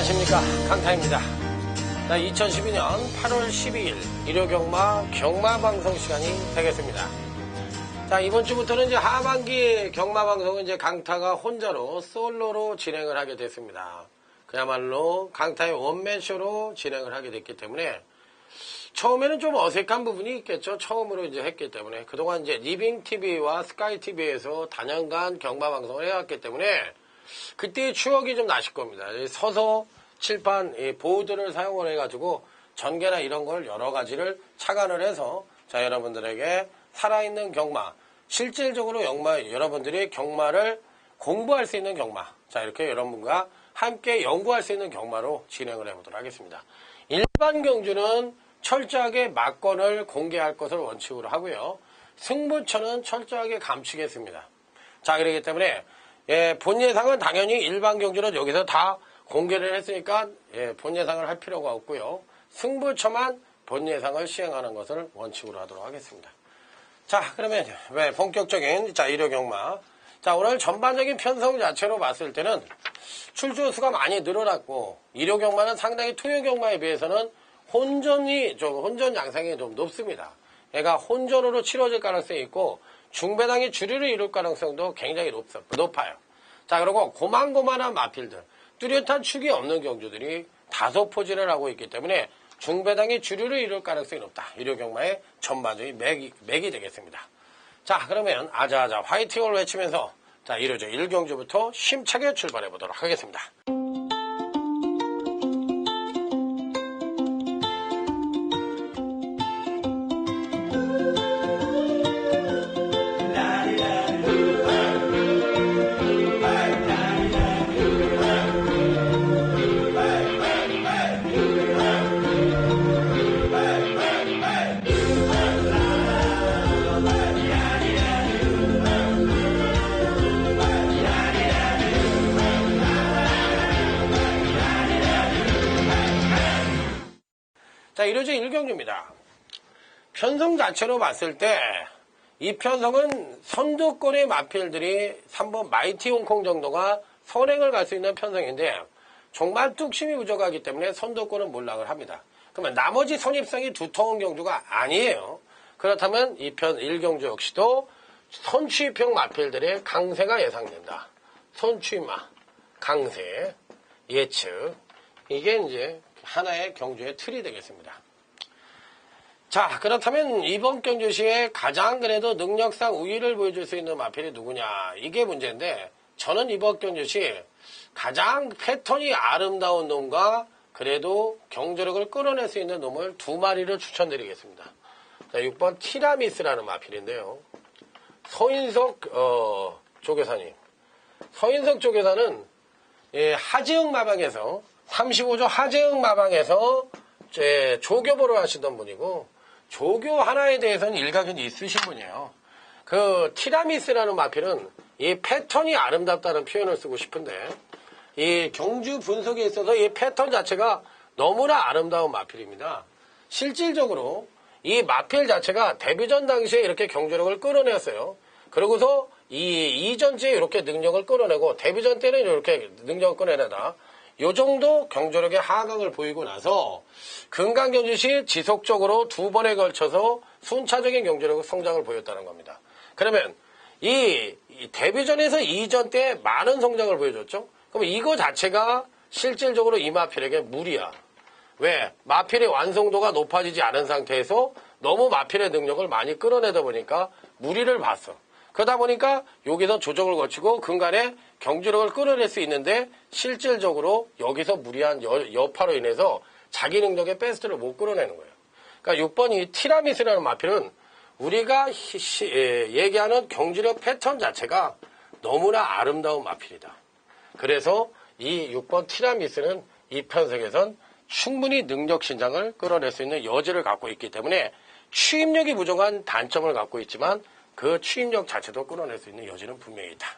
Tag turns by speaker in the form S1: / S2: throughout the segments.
S1: 안녕하십니까, 강타입니다. 2012년 8월 12일 일요경마 경마방송 시간이 되겠습니다. 자, 이번 주부터는 이제 하반기 경마방송은 이제 강타가 혼자로 솔로로 진행을 하게 됐습니다. 그야말로 강타의 원맨쇼로 진행을 하게 됐기 때문에 처음에는 좀 어색한 부분이 있겠죠. 처음으로 이제 했기 때문에. 그동안 이제 리빙TV와 스카이TV에서 단연간 경마방송을 해왔기 때문에 그때의 추억이 좀 나실 겁니다. 서서 칠판 보드를 사용을 해가지고 전개나 이런 걸 여러 가지를 착안을 해서 자, 여러분들에게 살아있는 경마, 실질적으로 여러분들이 경마를 공부할 수 있는 경마, 자, 이렇게 여러분과 함께 연구할 수 있는 경마로 진행을 해보도록 하겠습니다. 일반 경주는 철저하게 막건을 공개할 것을 원칙으로 하고요. 승부처는 철저하게 감추겠습니다. 자, 그렇기 때문에 본 예상은 당연히 일반 경주는 여기서 다 공개를 했으니까 본 예상을 할 필요가 없고요. 승부처만 본 예상을 시행하는 것을 원칙으로 하도록 하겠습니다. 자, 그러면 본격적인 일요경마. 자, 오늘 전반적인 편성 자체로 봤을 때는 출주 수가 많이 늘어났고 일요경마는 상당히 토요경마에 비해서는 혼전 양상이 좀 높습니다. 얘가 혼전으로 치러질 가능성이 있고 중배당이 주류를 이룰 가능성도 굉장히 높아요. 자, 그리고 고만고만한 마필들, 뚜렷한 축이 없는 경주들이 다소 포진을 하고 있기 때문에 중배당이 주류를 이룰 가능성이 높다. 일요경마의 전반적인 맥이 되겠습니다. 자, 그러면 아자아자 화이팅을 외치면서 자, 1경주부터 힘차게 출발해 보도록 하겠습니다. 자, 1경주입니다. 편성 자체로 봤을 때 이 편성은 선두권의 마필들이 3번 마이티 홍콩 정도가 선행을 갈 수 있는 편성인데 정말 뚝심이 부족하기 때문에 선두권은 몰락을 합니다. 그러면 나머지 선입성이 두터운 경주가 아니에요. 그렇다면 이 편 1경주 역시도 선취입형 마필들의 강세가 예상된다. 선취마, 강세, 예측. 이게 이제 하나의 경주의 틀이 되겠습니다. 자, 그렇다면 이번 경주 시에 가장 그래도 능력상 우위를 보여줄 수 있는 마필이 누구냐, 이게 문제인데 저는 이번 경주 시 가장 패턴이 아름다운 놈과 그래도 경주력을 끌어낼 수 있는 놈을 두 마리를 추천드리겠습니다. 자, 6번 티라미스라는 마필인데요. 서인석 조교사님, 서인석 조교사는 하지흥 마방에서 35조 하재흥 마방에서 조교보를 하시던 분이고 조교 하나에 대해서는 일가견이 있으신 분이에요. 그 티라미스라는 마필은 이 패턴이 아름답다는 표현을 쓰고 싶은데 이 경주 분석에 있어서 이 패턴 자체가 너무나 아름다운 마필입니다. 실질적으로 이 마필 자체가 데뷔전 당시에 이렇게 경주력을 끌어냈어요. 그러고서 이전지에 이렇게 능력을 끌어내고 데뷔전 때는 이렇게 능력을 끌어내다 요 정도 경주력의 하강을 보이고 나서 금강경주 시 지속적으로 두 번에 걸쳐서 순차적인 경주력 성장을 보였다는 겁니다. 그러면 이 데뷔전에서 이전 때 많은 성장을 보여줬죠? 그럼 이거 자체가 실질적으로 이 마필에게 무리야. 왜? 마필의 완성도가 높아지지 않은 상태에서 너무 마필의 능력을 많이 끌어내다 보니까 무리를 봤어. 그러다 보니까 여기서 조정을 거치고 근간에 경주력을 끌어낼 수 있는데 실질적으로 여기서 무리한 여파로 인해서 자기 능력의 베스트를 못 끌어내는 거예요. 그러니까 6번 이 티라미스라는 마필은 우리가 얘기하는 경주력 패턴 자체가 너무나 아름다운 마필이다. 그래서 이 6번 티라미스는 이 편성에선 충분히 능력 신장을 끌어낼 수 있는 여지를 갖고 있기 때문에 추임력이 부족한 단점을 갖고 있지만 그 추임력 자체도 끌어낼 수 있는 여지는 분명히 있다.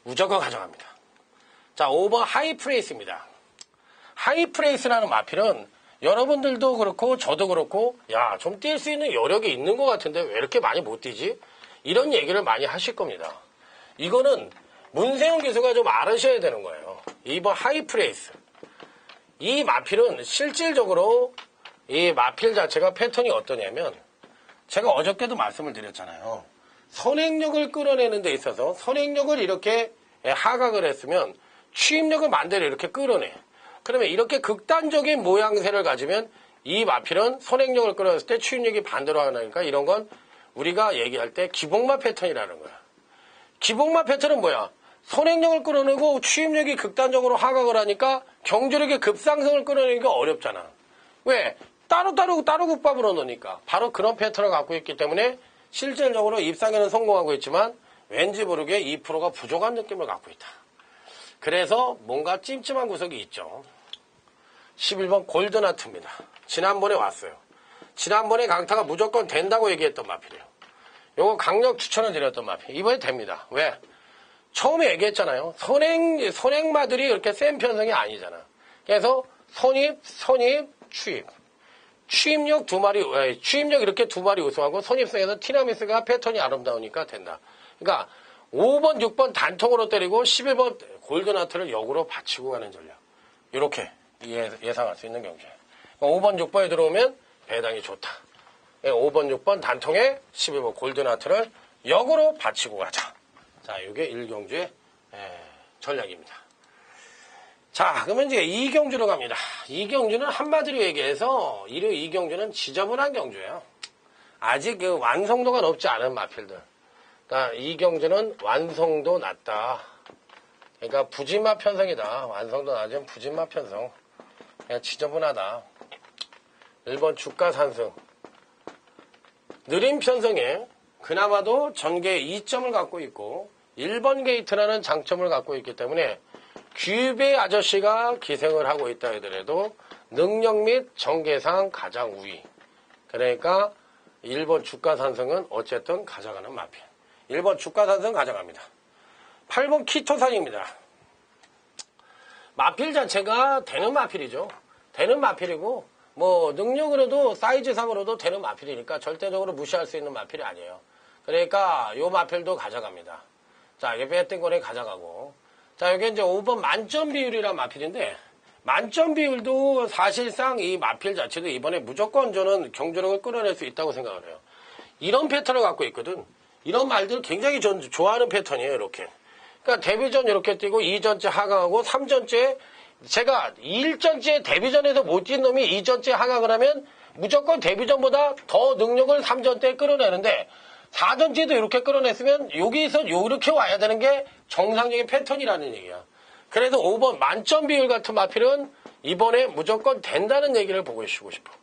S1: 무조건 가져갑니다. 자, 5번 하이프레이스입니다. 하이프레이스라는 마필은 여러분들도 그렇고 저도 그렇고 야, 좀 뛸 수 있는 여력이 있는 것 같은데 왜 이렇게 많이 못 뛰지? 이런 얘기를 많이 하실 겁니다. 이거는 문세영 기수가 좀 알으셔야 되는 거예요. 2번 하이프레이스. 이 마필은 실질적으로 이 마필 자체가 패턴이 어떠냐면 제가 어저께도 말씀을 드렸잖아요. 선행력을 끌어내는 데 있어서 선행력을 이렇게 하각을 했으면 추입력을 반대로 이렇게 끌어내. 그러면 이렇게 극단적인 모양새를 가지면 이 마필은 선행력을 끌어냈을 때 추입력이 반대로 하니까 이런 건 우리가 얘기할 때 기복마 패턴이라는 거야. 기복마 패턴은 뭐야? 선행력을 끌어내고 추입력이 극단적으로 하각을 하니까 경주력의 급상승을 끌어내기가 어렵잖아. 왜? 따로 국밥으로 넣으니까. 바로 그런 패턴을 갖고 있기 때문에 실질적으로 입상에는 성공하고 있지만 왠지 모르게 2%가 부족한 느낌을 갖고 있다. 그래서 뭔가 찜찜한 구석이 있죠. 11번 골든하트입니다. 지난번에 왔어요. 지난번에 강타가 무조건 된다고 얘기했던 마필이에요. 요거 강력 추천을 드렸던 마필. 이번에 됩니다. 왜? 처음에 얘기했잖아요. 선행마들이 이렇게 센 편성이 아니잖아. 그래서 선입, 추입. 추입력 이렇게 두 마리 우승하고 선입성에서 티라미스가 패턴이 아름다우니까 된다. 그러니까 5번, 6번 단통으로 때리고 11번 골든하트를 역으로 받치고 가는 전략. 이렇게 예상할 수 있는 경주예요. 5번, 6번에 들어오면 배당이 좋다. 5번, 6번 단통에 11번 골든하트를 역으로 받치고 가자. 자, 이게 1경주의 전략입니다. 자, 그러면 이제 2경주로 갑니다. 2경주는 한마디로 얘기해서 일요 2경주는 지저분한 경주예요. 아직 그 완성도가 높지 않은 마필들. 그러니까 2경주는 완성도 낮다. 그러니까 부진마 편성이다. 완성도 낮은 부진마 편성. 그냥 지저분하다. 1번 주가 산승. 느린 편성에 그나마도 전개 2점을 갖고 있고 1번 게이트라는 장점을 갖고 있기 때문에 귀배 아저씨가 기생을 하고 있다 하더라도 능력 및 전개상 가장 우위. 그러니까 1번 주가 산승은 어쨌든 가져가는 마필. 1번 주가 산승 가져갑니다. 8번 키토산입니다. 마필 자체가 되는 마필이죠. 되는 마필이고 뭐 능력으로도 사이즈상으로도 되는 마필이니까 절대적으로 무시할 수 있는 마필이 아니에요. 그러니까 요 마필도 가져갑니다. 자, 이게 뺐던 거래 가져가고. 자, 여기 이제 5번 만점 비율이란 마필인데 만점 비율도 사실상 이 마필 자체도 이번에 무조건 저는 경주력을 끌어낼 수 있다고 생각을 해요. 이런 패턴을 갖고 있거든. 이런 말들 굉장히 전 좋아하는 패턴이에요, 이렇게. 그러니까 데뷔전 이렇게 뛰고 2전째 하강하고 3전째 제가 1전째 데뷔전에서 못 뛴 놈이 2전째 하강을 하면 무조건 데뷔전보다 더 능력을 3전 때 끌어내는데 4전째도 이렇게 끌어냈으면 여기서 이렇게 와야 되는 게 정상적인 패턴이라는 얘기야. 그래서 5번 만점 비율 같은 마필은 이번에 무조건 된다는 얘기를 보고 주시고 싶어.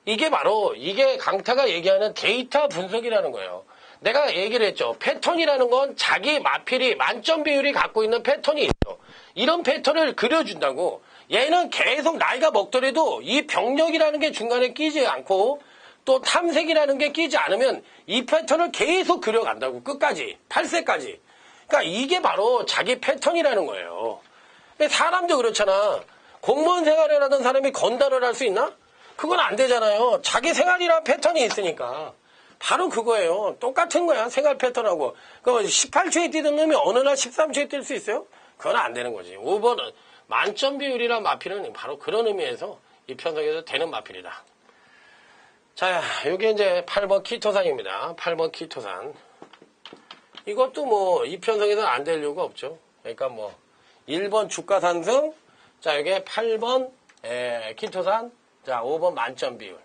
S1: 이게 바로 이게 강타가 얘기하는 데이터 분석이라는 거예요. 내가 얘기를 했죠. 패턴이라는 건 자기 마필이 만점 비율이 갖고 있는 패턴이 있어. 이런 패턴을 그려준다고. 얘는 계속 나이가 먹더라도 이 병력이라는 게 중간에 끼지 않고 또 탐색이라는 게 끼지 않으면 이 패턴을 계속 그려간다고. 끝까지. 8세까지. 그러니까 이게 바로 자기 패턴이라는 거예요. 사람도 그렇잖아. 공무원 생활을 하던 사람이 건달을 할 수 있나? 그건 안 되잖아요. 자기 생활이란 패턴이 있으니까. 바로 그거예요. 똑같은 거야. 생활 패턴하고. 그 18초에 뛰던 놈이 어느 날 13초에 뛸 수 있어요? 그건 안 되는 거지. 5번은 만점 비율이란 마필은 바로 그런 의미에서 이 편성에서 되는 마필이다. 자, 여기 이제 8번 키토산입니다. 8번 키토산. 이것도 뭐 이 편성에서는 안 될 이유가 없죠. 그러니까 뭐 1번 주가 산승, 자, 여기 8번 키토산, 자, 5번 만점 비율.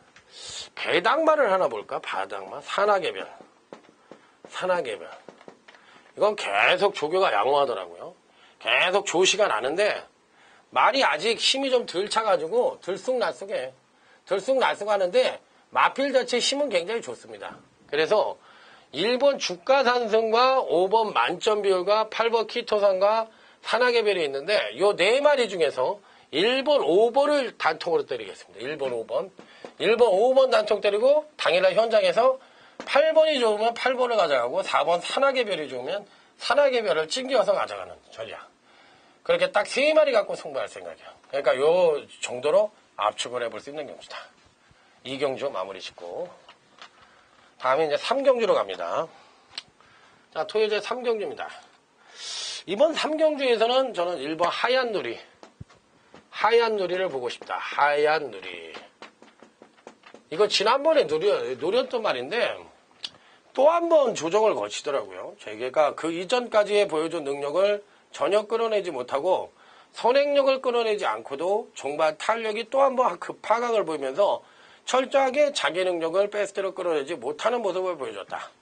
S1: 배당마를 하나 볼까? 바당마. 산하개별. 산하개별. 이건 계속 조교가 양호하더라고요. 계속 조시가 나는데 말이 아직 힘이 좀 덜 차가지고 들쑥날쑥해. 들쑥날쑥하는데 마필 자체 힘은 굉장히 좋습니다. 그래서 1번 주가 산승과 5번 만점 비율과 8번 키토산과 산하개별이 있는데 요 네 마리 중에서 1번, 5번을 단통으로 때리겠습니다. 1번, 5번. 1번, 5번 단통 때리고 당일날 현장에서 8번이 좋으면 8번을 가져가고 4번 산하개별이 좋으면 산하개별을 찡겨서 가져가는 전략. 그렇게 딱 3마리 갖고 승부할 생각이야. 그러니까 요 정도로 압축을 해볼 수 있는 경주다. 2경주 마무리 짓고 다음에 이제 3경주로 갑니다. 자, 토요일 3경주입니다. 이번 3경주에서는 저는 1번 하얀 누리 하얀 누리를 보고 싶다. 하얀 누리. 이거 지난번에 노렸던 말인데 또 한 번 조정을 거치더라고요. 재계가 그 이전까지의 보여준 능력을 전혀 끌어내지 못하고 선행력을 끌어내지 않고도 종반 탄력이 또 한 번 급하강을 보이면서 철저하게 자기 능력을 베스트로 끌어내지 못하는 모습을 보여줬다.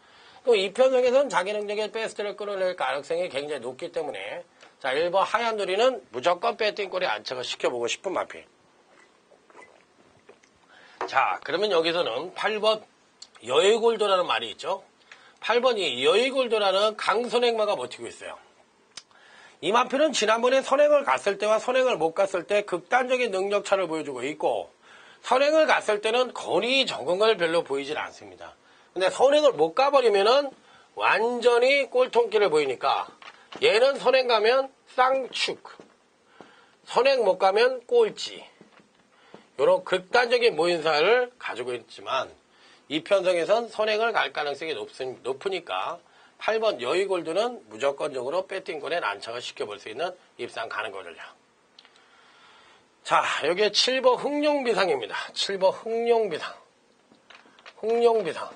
S1: 또 이 편성에서는 자기 능력의 베스트를 끌어낼 가능성이 굉장히 높기 때문에 자 1번 하얀 누리는 무조건 배팅골에 안착을 시켜보고 싶은 마필. 자 그러면 여기서는 8번 여의골도라는 말이 있죠. 8번이 여의골도라는 강선행마가 버티고 있어요. 이 마필은 지난번에 선행을 갔을 때와 선행을 못 갔을 때 극단적인 능력차를 보여주고 있고 선행을 갔을 때는 거리 적응을 별로 보이질 않습니다. 근데 선행을 못 가버리면은 완전히 꼴통길을 보이니까 얘는 선행 가면 쌍축, 선행 못 가면 꼴찌 이런 극단적인 모인사를 가지고 있지만 이 편성에선 선행을 갈 가능성이 높으니까 8번 여의골드는 무조건적으로 배팅권에 안착을 시켜볼 수 있는 입상 가능거든요. 자, 여기에 7번 흥룡비상입니다. 7번 흥룡비상. 흥룡비상.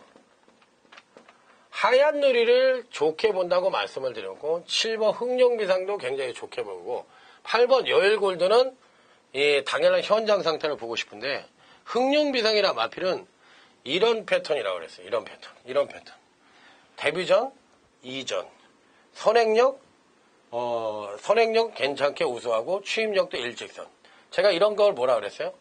S1: 하얀 누리를 좋게 본다고 말씀을 드렸고 7번 흥룡비상도 굉장히 좋게 보고 8번 여일골드는 당연한 현장 상태를 보고 싶은데 흥룡비상이나 마필은 이런 패턴이라고 그랬어요. 이런 패턴. 데뷔 전, 이전. 선행력 괜찮게 우수하고 취임력도 일직선. 제가 이런 걸 뭐라 그랬어요?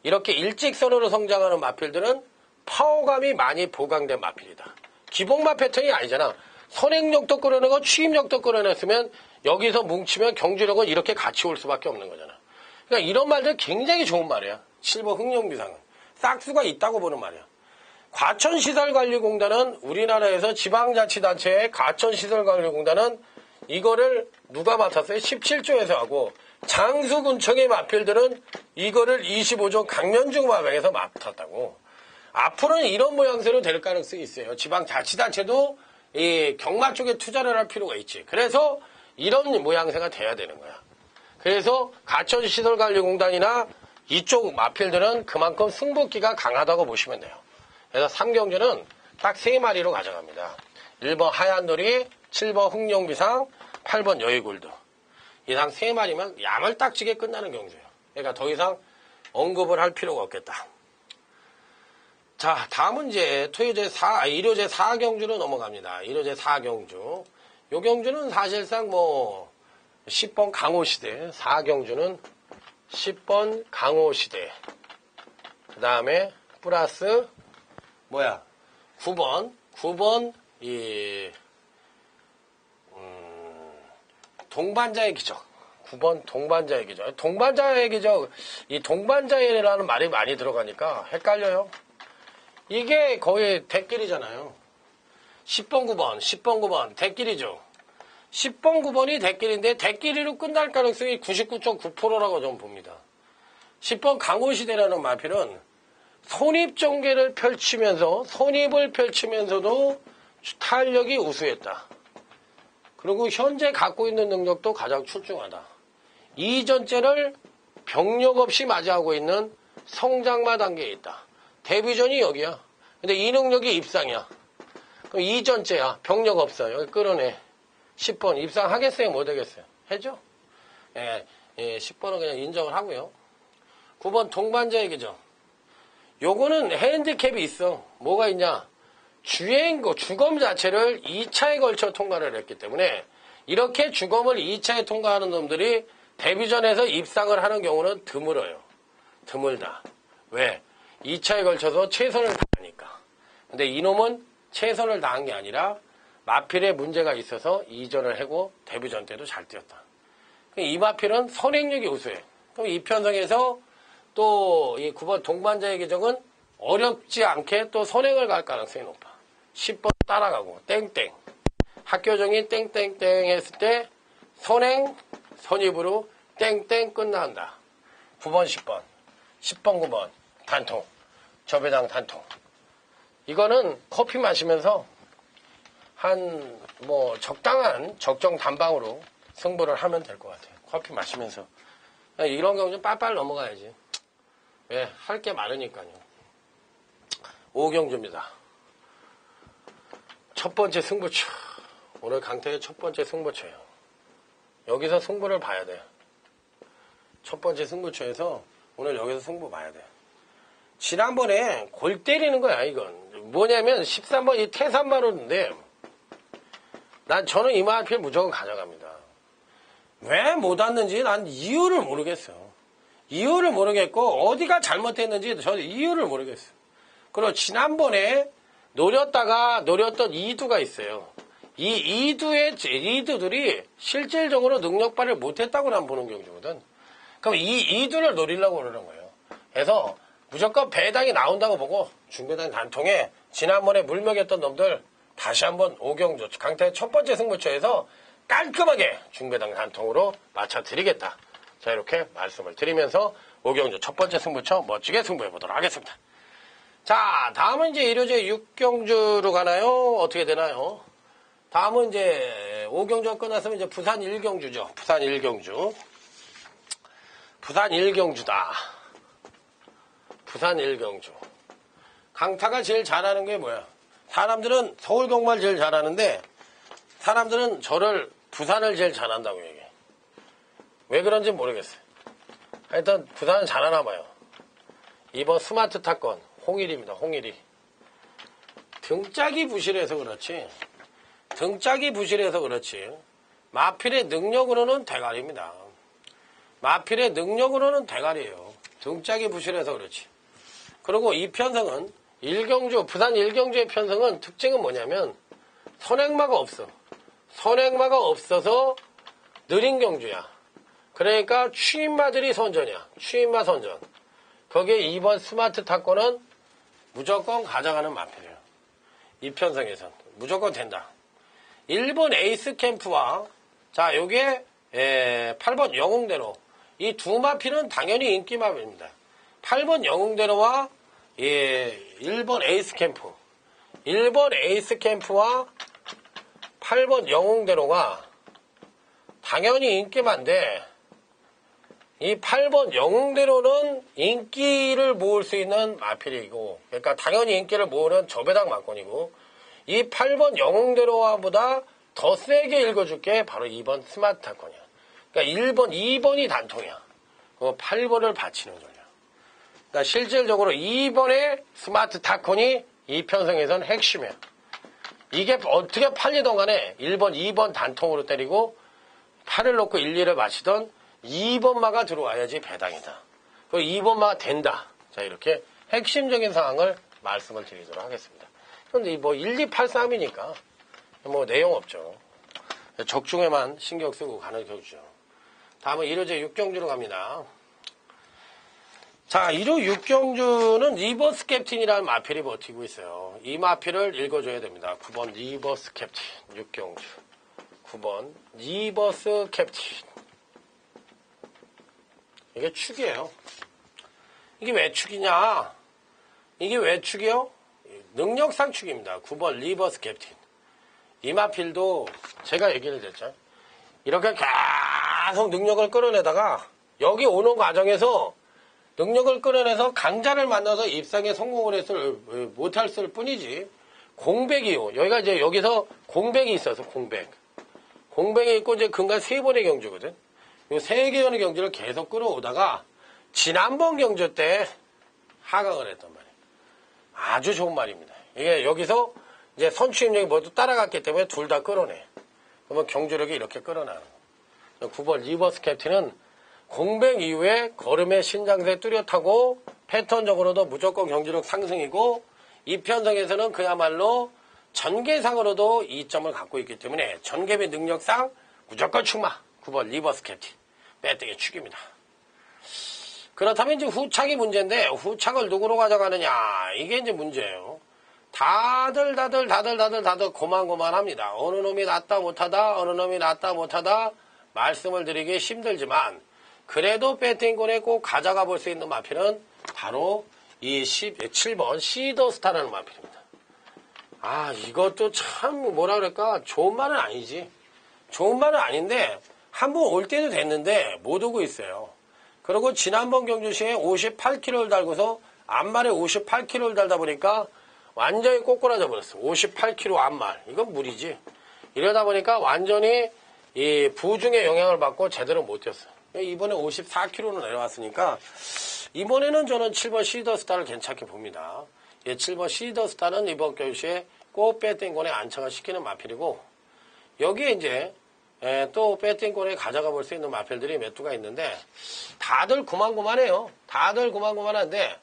S1: 이렇게 일직선으로 성장하는 마필들은 파워감이 많이 보강된 마필이다. 기본마 패턴이 아니잖아. 선행력도 끌어내고 취임력도 끌어냈으면 여기서 뭉치면 경주력은 이렇게 같이 올 수밖에 없는 거잖아. 그러니까 이런 말들 굉장히 좋은 말이야. 7번 흥룡비상은. 싹수가 있다고 보는 말이야. 과천시설관리공단은 우리나라에서 지방자치단체의 과천시설관리공단은 이거를 누가 맡았어요? 17조에서 하고 장수군청의 마필들은 이거를 25조 강면중마병에서 맡았다고. 앞으로는 이런 모양새로 될 가능성이 있어요. 지방자치단체도 이 경마 쪽에 투자를 할 필요가 있지. 그래서 이런 모양새가 돼야 되는 거야. 그래서 과천시설관리공단이나 이쪽 마필들은 그만큼 승부기가 강하다고 보시면 돼요. 그래서 3경주는 딱 3마리로 가져갑니다. 1번 하얀놀이, 7번 흥룡비상, 8번 여의골드. 이상 3마리면 야물딱지게 끝나는 경주예요. 그러니까 더 이상 언급을 할 필요가 없겠다. 자, 다음은 이제 일요제 4경주로 넘어갑니다. 일요제 4경주. 요 경주는 사실상 10번 강호시대, 4경주는 10번 강호시대. 그 다음에 플러스 9번 동반자의 기적. 9번 동반자의 기적. 동반자의 기적, 이 동반자의라는 말이 많이 들어가니까 헷갈려요. 이게 거의 대길이잖아요. 10번 9번 대길이죠. 10번 9번이 대길인데 대길이로 끝날 가능성이 99.9%라고 저는 봅니다. 10번 강호시대라는 마필은 선입전개를 펼치면서 선입을 펼치면서도 탄력이 우수했다. 그리고 현재 갖고 있는 능력도 가장 출중하다. 이전째를 병력 없이 맞이하고 있는 성장마 단계에 있다. 데뷔전이 여기야. 근데 이 능력이 입상이야. 그럼 이전째야. 병력 없어. 여기 끌어내. 10번 입상하겠어요? 못하겠어요? 해줘? 예, 10번은 그냥 인정을 하고요. 9번 동반자의 기적. 요거는 핸디캡이 있어. 뭐가 있냐? 주검 자체를 2차에 걸쳐 통과를 했기 때문에 이렇게 주검을 2차에 통과하는 놈들이 데뷔전에서 입상을 하는 경우는 드물어요. 드물다. 왜? 2차에 걸쳐서 최선을 다하니까. 근데 이놈은 최선을 다한 게 아니라 마필에 문제가 있어서 이전을 하고 데뷔전 때도 잘 뛰었다. 이 마필은 선행력이 우수해. 그럼 이 편성에서 또 이 9번 동반자의 기적은 어렵지 않게 또 선행을 갈 가능성이 높아. 10번 따라가고 땡땡. 학교정이 땡땡땡 했을 때 선행, 선입으로 땡땡 끝난다. 9번, 10번. 10번, 9번. 단통. 저배당 단통. 이거는 커피 마시면서 적당한 적정 단방으로 승부를 하면 될 것 같아요. 커피 마시면서. 이런 경우 좀 빨빨 넘어가야지. 왜? 할 게 많으니까요. 오경주입니다. 첫 번째 승부처. 오늘 강태의 첫 번째 승부처예요. 여기서 승부를 봐야 돼. 첫 번째 승부처에서 오늘 여기서 승부 봐야 돼. 지난번에 골 때리는 거야, 이건. 뭐냐면 13번 이 태산마루인데 저는 이 마필 무조건 가져갑니다. 왜 못 왔는지 난 이유를 모르겠어. 이유를 모르겠고 어디가 잘못됐는지 저는 이유를 모르겠어. 그리고 지난번에 노렸던 2두가 있어요. 이 2두들이 실질적으로 능력 발휘를 못했다고 난 보는 경우거든. 그럼 이 2두를 노리려고 그러는 거예요. 그래서 무조건 배당이 나온다고 보고 중배당 단통에 지난번에 물먹였던 놈들 다시 한번 오경주 강태의 첫 번째 승부처에서 깔끔하게 중배당 단통으로 맞춰드리겠다. 자, 이렇게 말씀을 드리면서 오경주 첫 번째 승부처 멋지게 승부해 보도록 하겠습니다. 자, 다음은 이제 1호제 6경주로 가나요? 어떻게 되나요? 다음은 이제 5경주가 끝났으면 이제 부산 1경주죠. 부산 1경주. 부산 1경주다. 부산 1경주. 강타가 제일 잘하는 게 뭐야? 사람들은 서울 경마를 제일 잘하는데 사람들은 부산을 제일 잘한다고 얘기해. 왜 그런지 모르겠어요. 하여튼 부산은 잘하나 봐요. 이번 스마트 타건 홍일이입니다. 홍일이. 등짝이 부실해서 그렇지. 마필의 능력으로는 대가리입니다. 마필의 능력으로는 대가리예요. 등짝이 부실해서 그렇지. 그리고 이 편성은 부산 1경주의 편성은 특징은 뭐냐면 선행마가 없어. 선행마가 없어서 느린 경주야. 그러니까 추임마들이 선전이야. 추임마 선전. 거기에 2번 스마트 타건은 무조건 가져가는 마필이에요. 이 편성에선 무조건 된다. 1번 에이스 캠프와 자 요게 8번 영웅대로 이 두 마필은 당연히 인기 마필입니다. 8번 영웅대로와 1번 에이스 캠프 1번 에이스 캠프와 8번 영웅대로가 당연히 인기만데 이 8번 영웅대로는 인기를 모을 수 있는 마필이고 그러니까 당연히 인기를 모으는 저배당 막건이고 이 8번 영웅대로와보다 더 세게 읽어줄게 바로 2번 스마트 타건이야. 그러니까 1번, 2번이 단통이야. 8번을 받치는 거야. 그러니까 실질적으로 2번의 스마트 타건이 이 편성에선 핵심이야. 이게 어떻게 팔리던 간에 1번, 2번 단통으로 때리고 8을 놓고 1, 2를 마치던 2번마가 들어와야지 배당이다. 그 2번마가 된다. 자, 이렇게 핵심적인 사항을 말씀을 드리도록 하겠습니다. 그런데 뭐 1283이니까 뭐 내용 없죠. 적중에만 신경 쓰고 가는 경우죠. 다음은 1호제 6경주로 갑니다. 자, 1호 6경주는 리버스 캡틴이라는 마필이 버티고 있어요. 이 마필을 읽어줘야 됩니다. 9번 리버스 캡틴 6경주 9번 리버스 캡틴 이게 축이에요. 이게 왜 축이냐? 이게 왜 축이요? 능력상 축입니다. 9번 리버스 캡틴. 이 마필도 제가 얘기를 했죠. 이렇게 계속 능력을 끌어내다가 여기 오는 과정에서 능력을 끌어내서 강자를 만나서 입상에 성공을 못했을 뿐이지. 공백이요. 여기서 공백이 있어서 공백이 있고 이제 근간 3번의 경주거든. 이 3개의 경주를 계속 끌어오다가 지난번 경주 때 하강을 했단 말이에요. 아주 좋은 말입니다. 이게 여기서 이제 선취임력이 모두 따라갔기 때문에 둘 다 끌어내. 그러면 경주력이 이렇게 끌어나는 거예요. 9번 리버스 캡틴은 공백 이후에 걸음의 신장세 뚜렷하고 패턴적으로도 무조건 경주력 상승이고 이 편성에서는 그야말로 전개상으로도 이점을 갖고 있기 때문에 전개의 능력상 무조건 충마. 9번 리버스 캡틴. 빼뜨기 축입니다. 그렇다면 이제 후착이 문제인데 후착을 누구로 가져가느냐 이게 이제 문제예요. 다들 고만고만합니다. 어느 놈이 낫다 못하다 말씀을 드리기 힘들지만 그래도 배팅권에 꼭 가져가 볼 수 있는 마필은 바로 이 7번 시더스타라는 마필입니다. 아 이것도 참 뭐라 그럴까 좋은 말은 아니지. 좋은 말은 아닌데 한 번 올 때도 됐는데 못 오고 있어요. 그리고 지난번 경주시에 58kg를 달고서 앞말에 58kg를 달다 보니까 완전히 꼬꾸라져 버렸어. 58kg 앞말. 이건 무리지. 이러다 보니까 완전히 이 부중의 영향을 받고 제대로 못 뛰었어. 이번에 54kg로 내려왔으니까 이번에는 저는 7번 시더스타를 괜찮게 봅니다. 7번 시더스타는 이번 경주시에 꼭 배팅권에 안착을 시키는 마필이고, 여기에 이제 또 배팅권에 가져가 볼 수 있는 마필들이 몇 두가 있는데 다들 고만고만해요. 다들 고만고만한데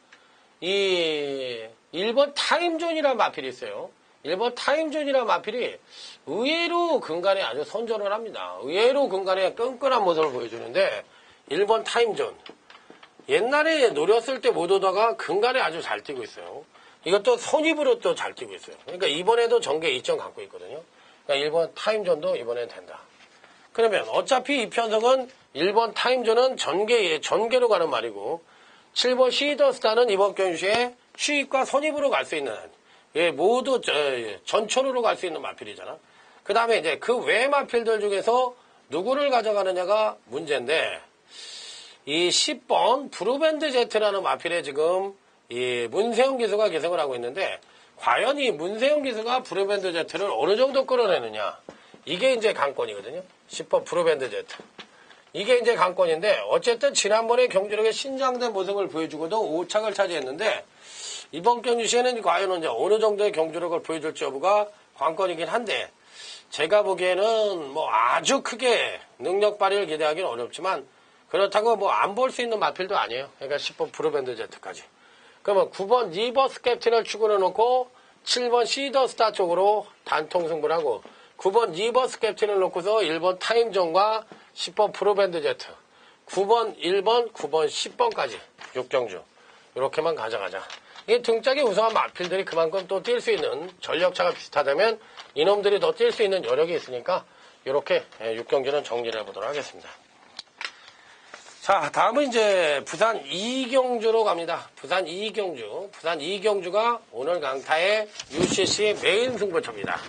S1: 이 1번 타임존이라는 마필이 있어요. 1번 타임존이라는 마필이 의외로 근간에 아주 선전을 합니다. 의외로 근간에 끈끈한 모습을 보여주는데 1번 타임존. 옛날에 노렸을 때 못 오다가 근간에 아주 잘 뛰고 있어요. 이것도 선입으로 또 잘 뛰고 있어요. 그러니까 이번에도 전개 2점 갖고 있거든요. 그러니까 1번 타임존도 이번엔 된다. 그러면 어차피 이 편성은 1번 타임존은 전개로 가는 말이고 7번 시더스타는 이번 경주시에 추입과 선입으로 갈 수 있는 모두 전천후로 갈 수 있는 마필이잖아. 그 다음에 이제 그 외 마필들 중에서 누구를 가져가느냐가 문제인데 이 10번 브루밴드 제트라는 마필에 지금 이 문세영 기수가 계승을 하고 있는데 과연 이 문세영 기수가 브루밴드 제트를 어느 정도 끌어내느냐, 이게 이제 관건이거든요. 10번 브루밴드 제트. 이게 이제 관건인데 어쨌든 지난번에 경주력의 신장된 모습을 보여주고도 5착을 차지했는데 이번 경주시에는 과연 이제 어느 정도의 경주력을 보여줄지 여부가 관건이긴 한데 제가 보기에는 뭐 아주 크게 능력 발휘를 기대하기는 어렵지만 그렇다고 뭐 안 볼 수 있는 마필도 아니에요. 그러니까 10번 브루밴드 제트까지. 그러면 9번 리버스 캡틴을 추구해 놓고 7번 시더스타 쪽으로 단통 승부를 하고 9번 리버스 캡틴을 놓고서 1번 타임존과 10번 브루밴드 제트, 9번, 1번, 9번, 10번까지 6경주 이렇게만 가져가자. 이게 등짝에 우수한 마필들이 그만큼 또 뛸 수 있는 전력차가 비슷하다면 이놈들이 더 뛸 수 있는 여력이 있으니까 이렇게 6경주는 정리를 해보도록 하겠습니다. 자, 다음은 이제 부산 2경주로 갑니다. 부산 2경주. 부산 2경주가 오늘 강타의 UCC 메인 승부처입니다.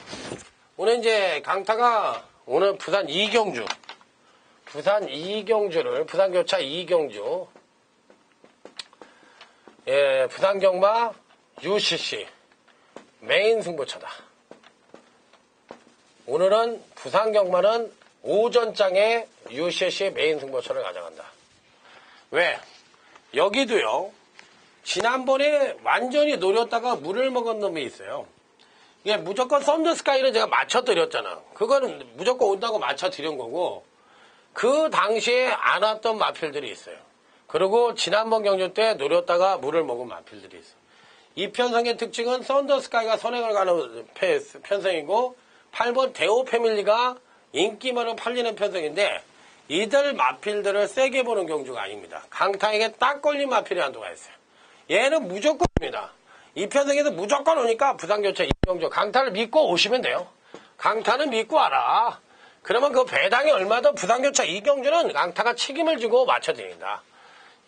S1: 오늘 이제 강타가 오늘 부산 2경주. 부산 2경주를, 부산교차 2경주. 예, 부산경마 UCC 메인 승부처다. 오늘은 부산경마는 오전장에 UCC 메인 승부처를 가져간다. 왜? 여기도요, 지난번에 완전히 노렸다가 물을 먹은 놈이 있어요. 이게 무조건 썬더스카이를 제가 맞춰드렸잖아. 그거는 무조건 온다고 맞춰드린 거고, 그 당시에 안 왔던 마필들이 있어요. 그리고 지난번 경주 때 노렸다가 물을 먹은 마필들이 있어요. 이 편성의 특징은 썬더스카이가 선행을 가는 편성이고 8번 대오 패밀리가 인기만으로 팔리는 편성인데 이들 마필들을 세게 보는 경주가 아닙니다. 강타에게 딱 걸린 마필이 한두가 있어요. 얘는 무조건입니다. 이 편성에서 무조건 오니까 부산교차 2경주 강타를 믿고 오시면 돼요. 강타는 믿고 와라. 그러면 그 배당이 얼마든 부산교차 2경주는 강타가 책임을 지고 맞춰드립니다.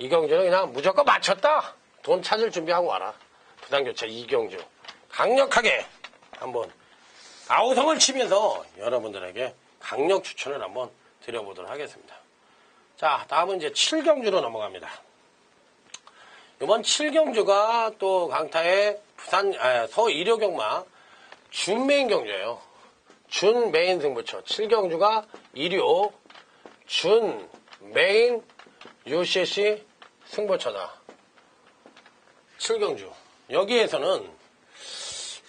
S1: 2경주는 그냥 무조건 맞췄다. 돈 찾을 준비하고 와라. 부산교차 2경주 강력하게 한번 아우성을 치면서 여러분들에게 강력 추천을 한번 드려보도록 하겠습니다. 자, 다음은 이제 7경주로 넘어갑니다. 이번 7경주가 또 강타의 부산 서일요경마 준 메인 경주예요. 준 메인 승부처. 7경주가 일요 준 메인 UCC 승부처다. 7경주. 여기에서는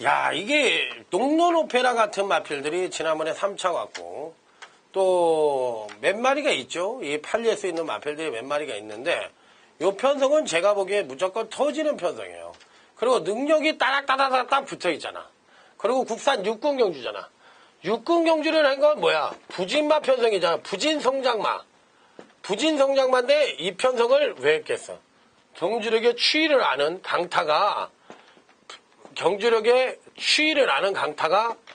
S1: 야, 이게 농론 오페라 같은 마필들이 지난번에 3차 왔고 또 몇 마리가 있죠. 이 팔릴 수 있는 마필들이 몇 마리가 있는데 이 편성은 제가 보기에 무조건 터지는 편성이에요. 그리고 능력이 따닥따닥따닥 붙어있잖아. 그리고 국산 육군 경주잖아. 육군 경주를 한 건 뭐야? 부진마 편성이잖아. 부진성장마. 부진성장마인데 이 편성을 왜 했겠어? 경주력의 추이를 아는 강타가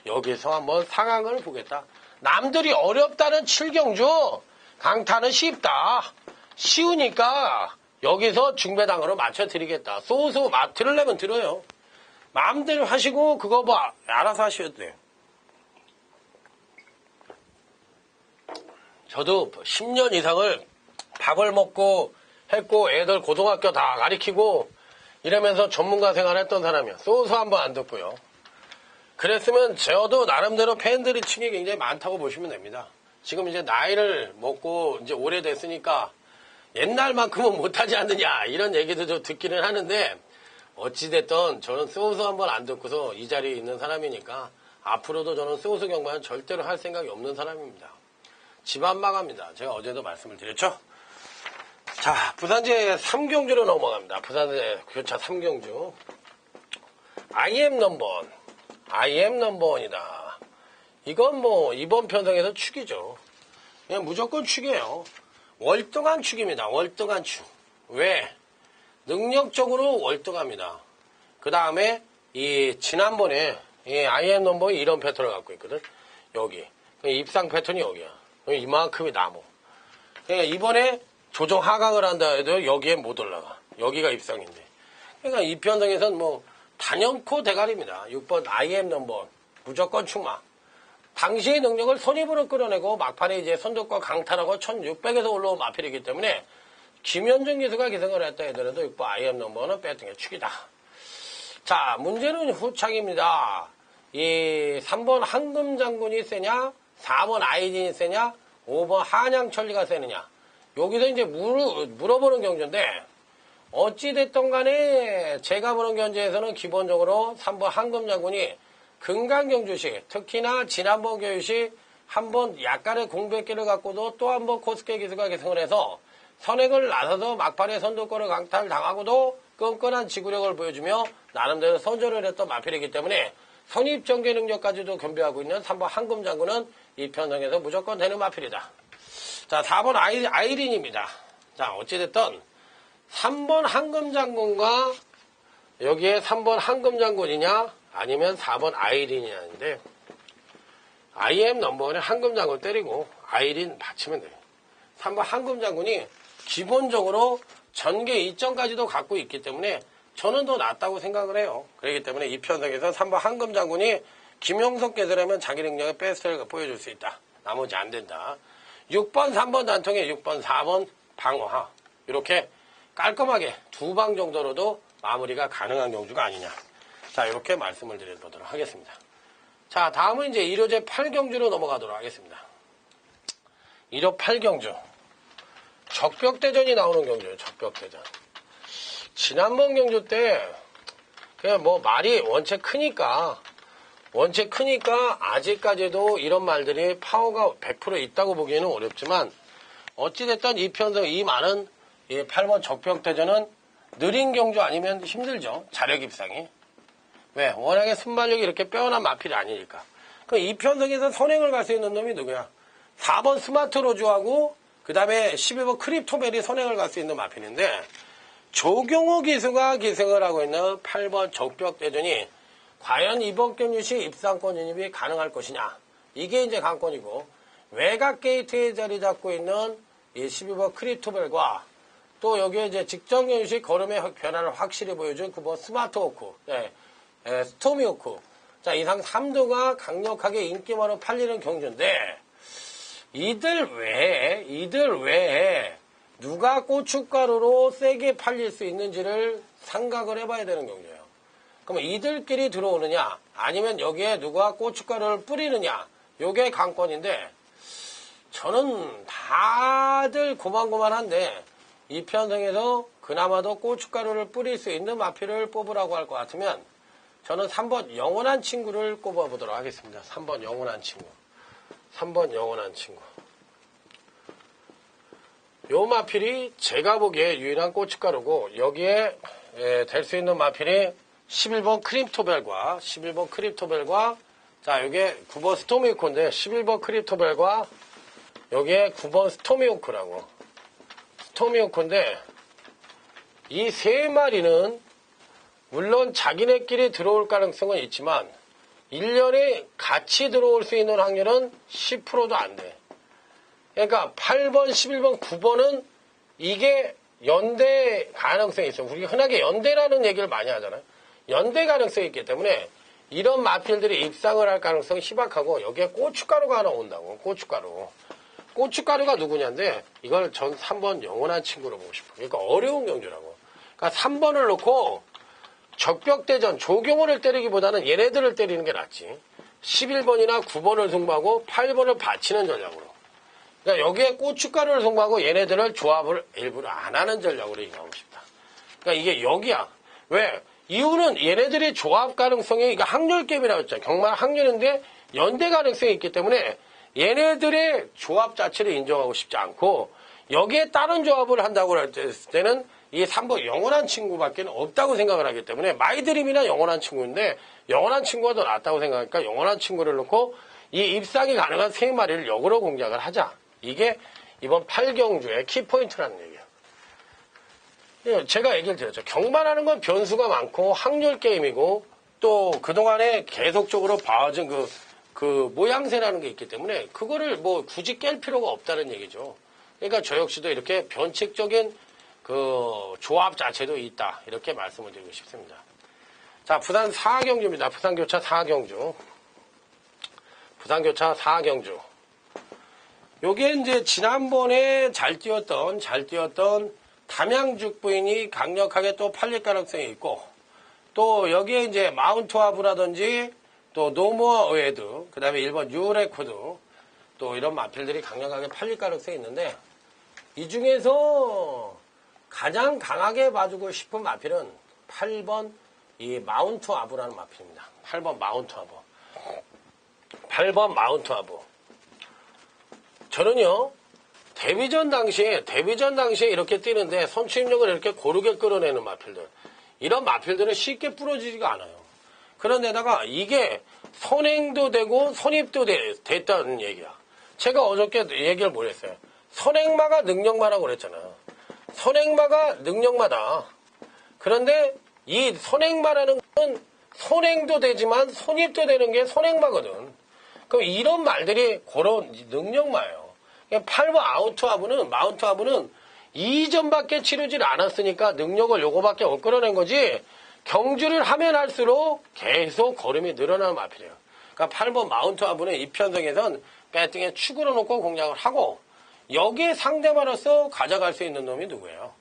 S1: 여기서 한번 상황을 보겠다. 남들이 어렵다는 7경주 강타는 쉽다. 쉬우니까 여기서 중배당으로 맞춰드리겠다. 소소 들으려면 들어요. 마음대로 하시고 그거 뭐 알아서 하셔도 돼요. 저도 10년 이상을 밥을 먹고 했고 애들 고등학교 다 가리키고 이러면서 전문가 생활했던 사람이야. 소스 한 번 안 듣고요. 그랬으면 저도 나름대로 팬들이 층이 굉장히 많다고 보시면 됩니다. 지금 이제 나이를 먹고 이제 오래됐으니까 옛날만큼은 못하지 않느냐 이런 얘기도 좀 듣기는 하는데 어찌됐든 저는 소스 한 번 안 듣고서 이 자리에 있는 사람이니까 앞으로도 저는 소스 경마는 절대로 할 생각이 없는 사람입니다. 집안 마감입니다. 제가 어제도 말씀을 드렸죠. 자, 부산제 3경주로 넘어갑니다. 부산제 교차 3경주. IM 넘버원. IM 넘버원이다. 이건 뭐 이번 편성에서 축이죠. 그냥 무조건 축이에요. 월등한 축입니다. 월등한 축. 왜? 능력적으로 월등합니다. 그 다음에 이 지난번에 이 IM 넘버에 이런 패턴을 갖고 있거든. 여기. 입상 패턴이 여기야. 이만큼이 나무. 그러니까 이번에 조정 하강을 한다 해도 여기에 못 올라가. 여기가 입상인데. 그러니까 이 편성에서는 뭐 단연코 대가리입니다. 6번 IM 넘버 무조건 축마. 당시의 능력을 손입으로 끌어내고 막판에 이제 선두과 강탈하고 1600에서 올라온 마필이기 때문에 김현중 기수가 기승을 했다 하더라도 6번 IM 넘버는 배팅의 축이다. 자, 문제는 후창입니다. 이 3번 황금장군이 세냐, 4번 아이딘이 세냐, 5번 한양천리가 세느냐. 여기서 이제 물어보는 경주인데, 어찌됐든 간에 제가 보는 경주에서는 기본적으로 3번 황금장군이 금강경주시, 특히나 지난번 교육시 한번 약간의 공백기를 갖고도 또 한 번 코스케 기수가 계승을 해서 선행을 나서서 막판에 선두권을 강탈당하고도 끈끈한 지구력을 보여주며 나름대로 선전을 했던 마필이기 때문에 선입전개 능력까지도 겸비하고 있는 3번 황금장군은 이 편성에서 무조건 되는 마필이다. 자, 4번 아이린입니다. 자, 어찌됐든 3번 황금장군과 여기에 3번 황금장군이냐 아니면 4번 아이린이냐인데 IM 넘버원에 황금장군 때리고 아이린 받치면 돼요. 3번 황금장군이 기본적으로 전개 이점까지도 갖고 있기 때문에 저는 더 낫다고 생각을 해요. 그렇기 때문에 이 편성에서 3번 황금장군이 김용석 개설하면 자기 능력의 베스트를 보여줄 수 있다. 나머지 안 된다. 6번, 3번 단통에 6번, 4번 방어하. 이렇게 깔끔하게 두 방 정도로도 마무리가 가능한 경주가 아니냐. 자, 이렇게 말씀을 드려보도록 하겠습니다. 자, 다음은 이제 1호제 8경주로 넘어가도록 하겠습니다. 1호 8경주. 적벽대전이 나오는 경주예요. 적벽대전. 지난번 경주 때 그냥 뭐 말이 원체 크니까 아직까지도 이런 말들이 파워가 100% 있다고 보기에는 어렵지만 어찌됐든 이 편성 이 많은 이 8번 적벽대전은 느린 경주 아니면 힘들죠. 자력 입상이. 왜? 워낙에 순발력이 이렇게 빼어난 마필이 아니니까. 그 이 편성에서 선행을 갈 수 있는 놈이 누구야? 4번 스마트 로즈하고 그 다음에 11번 크립토벨이 선행을 갈 수 있는 마필인데 조경호 기수가 기승을 하고 있는 8번 적벽대전이 과연 이번 경주시 입상권 진입이 가능할 것이냐. 이게 이제 관건이고 외곽 게이트에 자리 잡고 있는 이 12번 크립토벨과 또 여기에 이제 직전 경주시 걸음의 변화를 확실히 보여준 9번 스마트 호크, 스토미 호크. 자, 이상 3도가 강력하게 인기만으로 팔리는 경주인데 이들 외에 누가 고춧가루로 세게 팔릴 수 있는지를 생각을 해봐야 되는 경주예요. 그러면 이들끼리 들어오느냐 아니면 여기에 누가 고춧가루를 뿌리느냐 요게 관건인데 저는 다들 고만고만한데 이 편성에서 그나마도 고춧가루를 뿌릴 수 있는 마필을 뽑으라고 할 것 같으면 저는 3번 영원한 친구를 꼽아보도록 하겠습니다. 3번 영원한 친구. 3번 영원한 친구. 요 마필이 제가 보기에 유일한 고춧가루고 여기에 될 수 있는 마필이 11번 크립토벨과 자, 요게 9번 스토미호크인데 11번 크립토벨과 여기에 9번 스토미호크라고. 스토미호크인데 이 세 마리는 물론 자기네끼리 들어올 가능성은 있지만 1년에 같이 들어올 수 있는 확률은 10%도 안 돼. 그러니까 8번, 11번, 9번은 이게 연대 가능성이 있어요. 우리가 흔하게 연대라는 얘기를 많이 하잖아요. 연대 가능성이 있기 때문에 이런 마필들이 입상을 할 가능성이 희박하고 여기에 고춧가루가 하나 온다고. 고춧가루. 고춧가루가 누구냐인데 이걸 전 3번 영원한 친구로 보고 싶어요. 그러니까 어려운 경주라고. 그러니까 3번을 놓고 적벽대전 조경호를 때리기보다는 얘네들을 때리는 게 낫지. 11번이나 9번을 승부하고 8번을 받치는 전략으로. 그러니까 여기에 고춧가루를 승부하고 얘네들을 조합을 일부러 안 하는 전략으로 이용하고 싶다. 그러니까 이게 여기야. 왜? 이유는 얘네들의 조합 가능성이 이게 확률게임이라고 했잖아. 경마 확률인데 연대 가능성이 있기 때문에 얘네들의 조합 자체를 인정하고 싶지 않고 여기에 다른 조합을 한다고 할 때는 이 3번 영원한 친구밖에 없다고 생각을 하기 때문에 마이드림이나 영원한 친구인데 영원한 친구가 더 낫다고 생각하니까 영원한 친구를 놓고 이 입상이 가능한 3마리를 역으로 공략을 하자. 이게 이번 8경주의 키포인트라는 얘기예요. 제가 얘기를 드렸죠. 경마라는 건 변수가 많고 확률 게임이고 또 그동안에 계속적으로 봐준 그 모양새라는 게 있기 때문에 그거를 뭐 굳이 깰 필요가 없다는 얘기죠. 그러니까 저 역시도 이렇게 변칙적인 그 조합 자체도 있다. 이렇게 말씀을 드리고 싶습니다. 자, 부산 4경주입니다. 부산교차 4경주. 부산교차 4경주. 요게 이제 지난번에 잘 뛰었던 담양죽 부인이 강력하게 또 팔릴 가능성이 있고 또 여기에 이제 마운트와브라든지 또 노모어 웨드, 그 다음에 1번 유레코드 또 이런 마필들이 강력하게 팔릴 가능성이 있는데 이 중에서 가장 강하게 봐주고 싶은 마필은 8번 이 마운트와브라는 마필입니다. 8번 마운트와브. 8번 마운트와브. 저는요, 데뷔전 당시에 이렇게 뛰는데 선취입력을 이렇게 고르게 끌어내는 마필들. 이런 마필들은 쉽게 부러지지가 않아요. 그런데다가 이게 선행도 되고 선입도 됐다는 얘기야. 제가 어저께 얘기를 뭘 했어요? 선행마가 능력마라고 그랬잖아요. 선행마가 능력마다. 그런데 이 선행마라는 건 선행도 되지만 선입도 되는 게 선행마거든. 그럼 이런 말들이 그런 능력마예요. 8번 마운트하브는 2점밖에 치르질 않았으니까 능력을 요거밖에 못 끌어낸 거지 경주를 하면 할수록 계속 걸음이 늘어나는 마필이에요. 그러니까 8번 마운트하브는 이 편성에선 배팅에 축으로 놓고 공략을 하고 여기에 상대마로서 가져갈 수 있는 놈이 누구예요?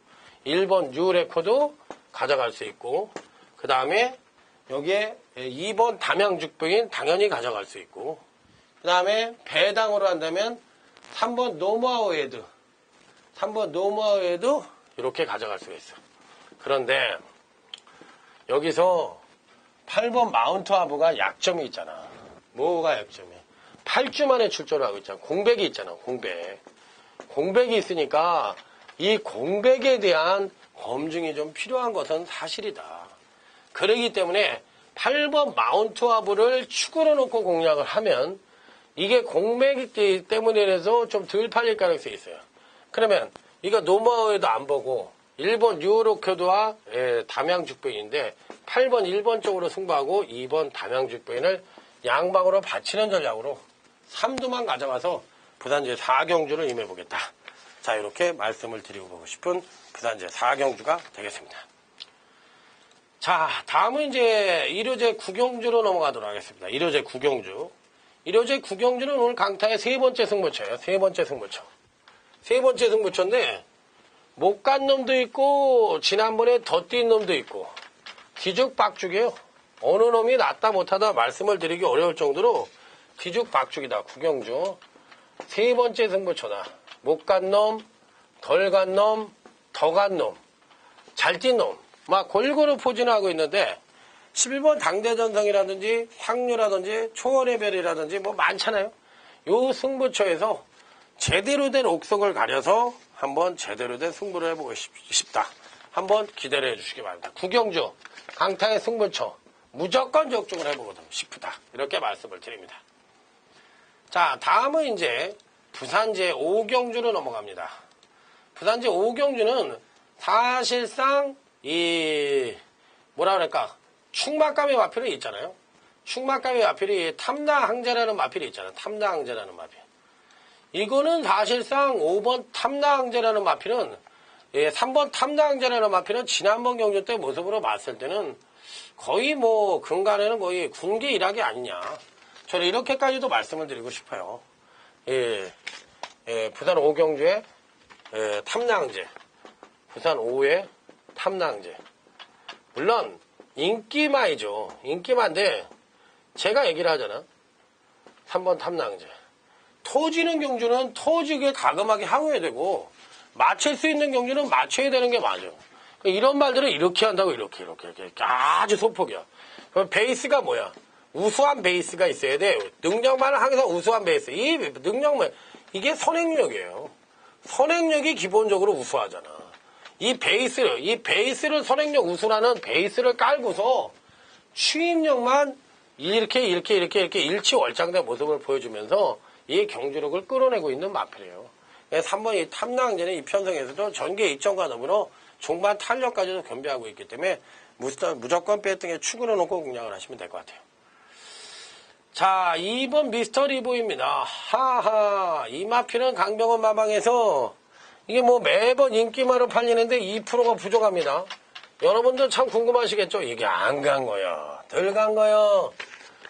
S1: 1번 유레코드 가져갈 수 있고 그 다음에 여기에 2번 담양죽부인 당연히 가져갈 수 있고 그 다음에 배당으로 한다면 3번 노모아웨드 3번 노모아웨드 이렇게 가져갈 수가 있어. 그런데 여기서 8번 마운트하브가 약점이 있잖아. 뭐가 약점이? 8주 만에 출전을 하고 있잖아. 공백이 있잖아. 공백이 있으니까 이 공백에 대한 검증이 좀 필요한 것은 사실이다. 그러기 때문에 8번 마운트하브를 축으로 놓고 공략을 하면 이게 공백이 때문에 해서 좀 덜 팔릴 가능성이 있어요. 그러면 이거 노마우에도 안 보고 1번 유로코드와 담양죽부인인데 8번 1번 쪽으로 승부하고 2번 담양죽부인을 양방으로 받치는 전략으로 3두만 가져가서 부산제 4경주를 임해보겠다. 자, 이렇게 말씀을 드리고 보고 싶은 부산제 4경주가 되겠습니다. 자, 다음은 이제 1호제 9경주로 넘어가도록 하겠습니다. 1호제 9경주. 1호제 9경주는 오늘 강타의 세 번째 승부처예요. 세 번째 승부처인데 못 간 놈도 있고 지난번에 더 뛴 놈도 있고 뒤죽박죽이에요. 어느 놈이 낫다 못하다 말씀을 드리기 어려울 정도로 뒤죽박죽이다. 9경주. 세 번째 승부처다. 못 간 놈, 덜 간 놈, 더 간 놈, 잘 뛴 놈. 막 골고루 포진하고 있는데 11번 당대전성이라든지 향류라든지 초월의별이라든지 뭐 많잖아요. 요 승부처에서 제대로 된 옥석을 가려서 한번 제대로 된 승부를 해보고 싶다. 한번 기대를 해주시기 바랍니다. 9경주 강타의 승부처 무조건 적중을 해보고 싶다. 이렇게 말씀을 드립니다. 자, 다음은 이제 부산제 5경주로 넘어갑니다. 부산제 5경주는 사실상 뭐라 그럴까 충막감의 마필이 있잖아요. 충막감의 마필이 탐나항제라는 마필이 있잖아요. 탐나항제라는 마필. 이거는 사실상 5번 탐나항제라는 마필은 3번 탐나항제라는 마필은 지난번 경주 때 모습으로 봤을 때는 거의 뭐 근간에는 거의 군기 일학이 아니냐. 저는 이렇게까지도 말씀을 드리고 싶어요. 예. 부산 오경주의 탐낭제, 부산 5의 탐낭제. 물론 인기마이죠. 인기마인데 제가 얘기를 하잖아. 3번 탐낭제. 터지는 경주는 터지게 가감하게 항해야 되고 맞출 수 있는 경주는 맞춰야 되는 게 맞아. 이런 말들은 이렇게 한다고 이렇게 아주 소폭이야. 그럼 베이스가 뭐야? 우수한 베이스가 있어야 돼. 능력만은 항상 우수한 베이스. 이 능력만 이게 선행력이에요. 선행력이 기본적으로 우수하잖아. 이 베이스를 선행력 우수라는 베이스를 깔고서 추임력만 이렇게 일치월장된 모습을 보여주면서 이 경주력을 끌어내고 있는 마필이에요. 3번 이 탐낭제는 이 편성에서도 전개 2점과 넘으로 중반 탄력까지도 겸비하고 있기 때문에 무조건 배팅에 축으로 놓고 공략을 하시면 될 것 같아요. 자, 2번 미스터 리보입니다. 하하, 이 마필은 강병원 마방에서 이게 뭐 매번 인기만으로 팔리는데 2%가 부족합니다. 여러분들 참 궁금하시겠죠? 이게 안 간 거야. 덜 간 거야.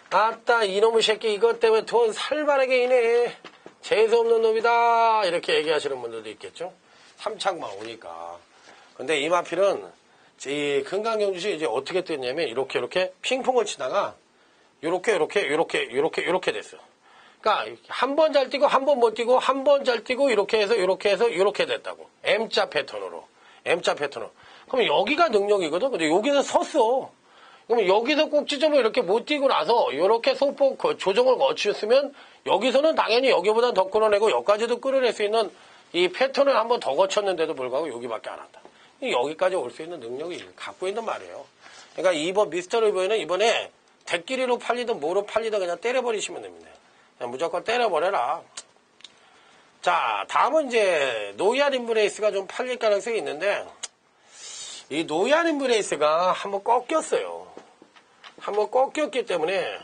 S1: 아따, 이놈의 새끼 이것 때문에 돈 살벌하게 이네. 재수없는 놈이다. 이렇게 얘기하시는 분들도 있겠죠? 삼창만 오니까. 근데 이 마필은 이 금강경주시 이제 어떻게 됐냐면 이렇게 핑퐁을 치다가 요렇게 됐어. 그러니까 한 번 잘 뛰고 한 번 못 뛰고 한 번 잘 뛰고 이렇게 해서 이렇게 됐다고. M자 패턴으로. 그럼 여기가 능력이거든. 근데 여기서 섰어. 그러면 여기서 꼭지점을 이렇게 못 뛰고 나서 이렇게 소폭 조정을 거쳤으면 여기서는 당연히 여기보다 더 끌어내고 여기까지도 끌어낼 수 있는 이 패턴을 한 번 더 거쳤는데도 불구하고 여기밖에 안 한다. 여기까지 올 수 있는 능력이 갖고 있는 말이에요. 그러니까 2번 미스터 리보이는 이번에 대끼리로 팔리든 뭐로 팔리든 그냥 때려버리시면 됩니다. 그냥 무조건 때려버려라. 자, 다음은 이제 노이안 인브레이스가 좀 팔릴 가능성이 있는데 이 노이안 인브레이스가 한번 꺾였어요. 한번 꺾였기 때문에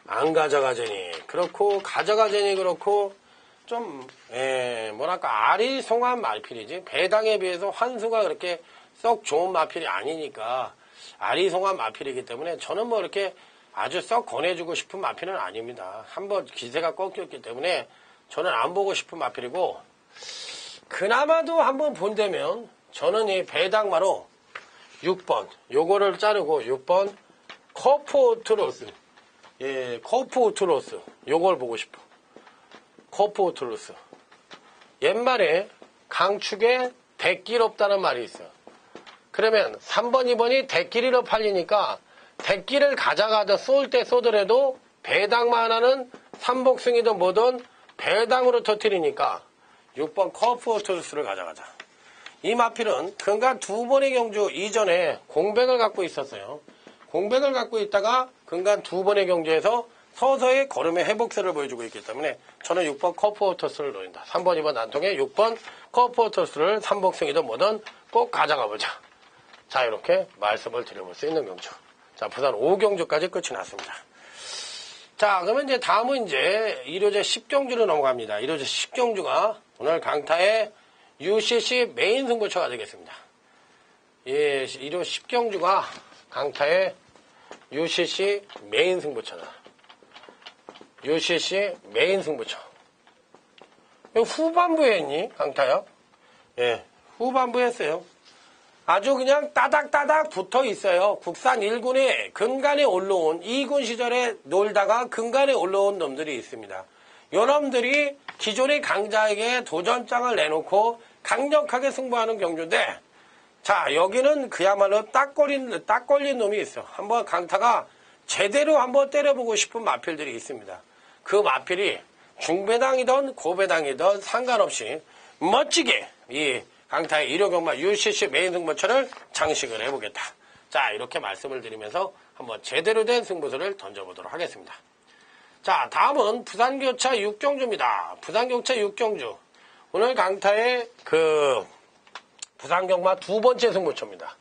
S1: 안 가져가자니 그렇고 가져가자니 그렇고 좀 뭐랄까 아리송한 마필이지. 배당에 비해서 환수가 그렇게 썩 좋은 마필이 아니니까 아리송한 마필이기 때문에 저는 뭐 이렇게 아주 썩 권해주고 싶은 마필은 아닙니다. 한번 기세가 꺾였기 때문에 저는 안 보고 싶은 마필이고 그나마도 한번 본다면 저는 이 배당마로 6번 요거를 자르고 6번 커프오트로스 커프오트로스 요걸 보고 싶어. 커프오트로스 옛말에 강축에 대길 없다는 말이 있어요. 그러면 3번 2번이 대길이로 팔리니까 대길을 가져가다 쏠 때 쏘더라도 배당만 하나는 삼복승이든 뭐든 배당으로 터뜨리니까 6번 커프오트로스를 가져가자. 이 마필은 근간 2번의 경주 이전에 공백을 갖고 있었어요. 공백을 갖고 있다가 근간 2번의 경주에서 서서히 걸음의 회복세를 보여주고 있기 때문에 저는 6번 커프오터스를 노린다. 3번, 2번 난통에 6번 커프오터스를 삼복승이든 뭐든 꼭 가져가 보자. 자, 이렇게 말씀을 드려볼 수 있는 경주. 자, 부산 5경주까지 끝이 났습니다. 자, 그러면 이제 다음은 이제 1호제 10경주로 넘어갑니다. 1호제 10경주가 오늘 강타의 UCC 메인 승부처가 되겠습니다. 예, 1호 10경주가 강타의 UCC 메인 승부처다. UCC 메인 승부처. 후반부에 했니? 강타야? 예, 후반부에 했어요. 아주 그냥 따닥따닥 붙어 있어요. 국산 1군에 근간에 올라온 2군 시절에 놀다가 근간에 올라온 놈들이 있습니다. 요 놈들이 기존의 강자에게 도전장을 내놓고 강력하게 승부하는 경주인데 자, 여기는 그야말로 딱 걸린 놈이 있어. 한번 강타가 제대로 한번 때려보고 싶은 마필들이 있습니다. 그 마필이 중배당이든 고배당이든 상관없이 멋지게 이 강타의 1호 경마 UCC 메인 승부처를 장식을 해보겠다. 자, 이렇게 말씀을 드리면서 한번 제대로 된 승부수를 던져보도록 하겠습니다. 자, 다음은 부산교차 6경주입니다. 부산교차 6경주. 오늘 강타의 부산경마 두 번째 승부처입니다.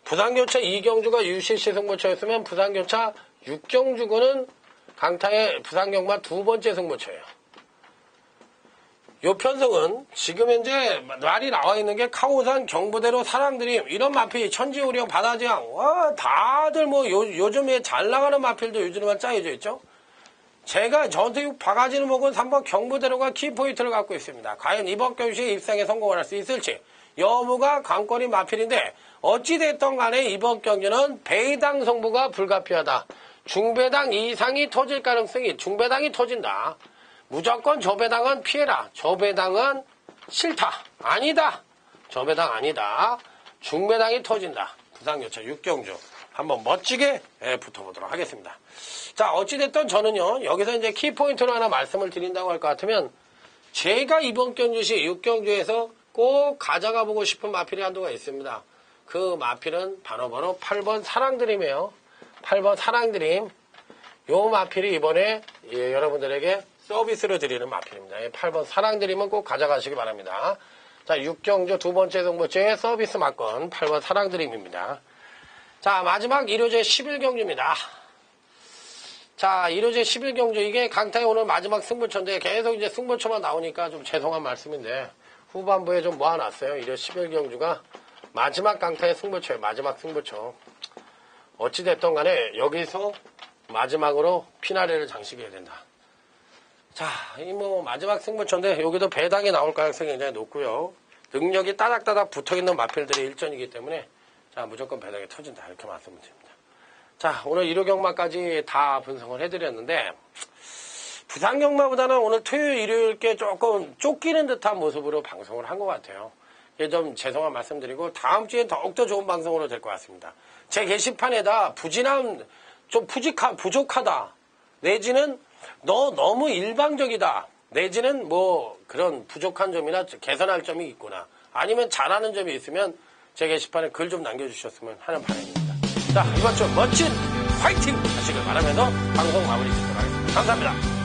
S1: 부산교차 2경주가 UCC 승부처였으면 부산교차 6경주는 강타의 부산경마 두 번째 승부처예요. 요 편성은 지금 현재 말이 나와 있는 게 카오산, 경부대로, 사랑드림 이런 마필, 천지오리온, 바다지향 와 다들 뭐 요즘에 잘 나가는 마필도 요즘에만 짜여져 있죠. 제가 전투육 바가지를 먹은 3번 경부대로가 키포인트를 갖고 있습니다. 과연 이번 경주에 입상에 성공을 할 수 있을지. 여무가 관건인 마필인데 어찌됐던 간에 이번 경주는 배당 성부가 불가피하다. 중배당 이상이 터질 가능성이 중배당이 터진다. 무조건 저배당은 피해라. 저배당은 싫다. 아니다. 저배당 아니다. 중배당이 터진다. 부산교차 6경주 한번 멋지게 붙어보도록 하겠습니다. 자, 어찌됐든 저는요, 여기서 이제 키포인트로 하나 말씀을 드린다고 할 것 같으면, 제가 이번 경주시 6경주에서 꼭 가져가 보고 싶은 마필이 한도가 있습니다. 그 마필은 번호 8번 사랑드림이에요. 8번 사랑드림. 요 마필이 이번에 여러분들에게 서비스로 드리는 마필입니다. 8번 사랑드림은 꼭 가져가시기 바랍니다. 자, 6경주 두 번째 동부째 서비스 막건 8번 사랑드림입니다. 자, 마지막 1호제 11경주입니다. 자, 1호제 11경주, 이게 강타의 오늘 마지막 승부처인데 계속 이제 승부처만 나오니까 좀 죄송한 말씀인데 후반부에 좀 모아놨어요. 1호 11경주가 마지막 강타의 승부처예요. 마지막 승부처. 어찌됐든 간에 여기서 마지막으로 피나레를 장식해야 된다. 자, 이 뭐 마지막 승부처인데 여기도 배당이 나올 가능성이 굉장히 높고요. 능력이 따닥따닥 붙어있는 마필들의 일전이기 때문에 자, 무조건 배당이 터진다. 이렇게 말씀을 드립니다. 자, 오늘 1호 경마까지 다 분석을 해드렸는데 부산 경마보다는 오늘 토요일, 일요일께 조금 쫓기는 듯한 모습으로 방송을 한 것 같아요. 이게 좀 죄송한 말씀드리고 다음 주엔 더욱더 좋은 방송으로 될 것 같습니다. 제 게시판에다 좀 부족하다. 내지는 너 너무 일방적이다. 내지는 뭐 그런 부족한 점이나 개선할 점이 있구나. 아니면 잘하는 점이 있으면 제 게시판에 글 좀 남겨주셨으면 하는 바람입니다. 자, 이번 주 멋진 화이팅 하시길 바라면서 방송 마무리 짓도록 하겠습니다. 감사합니다.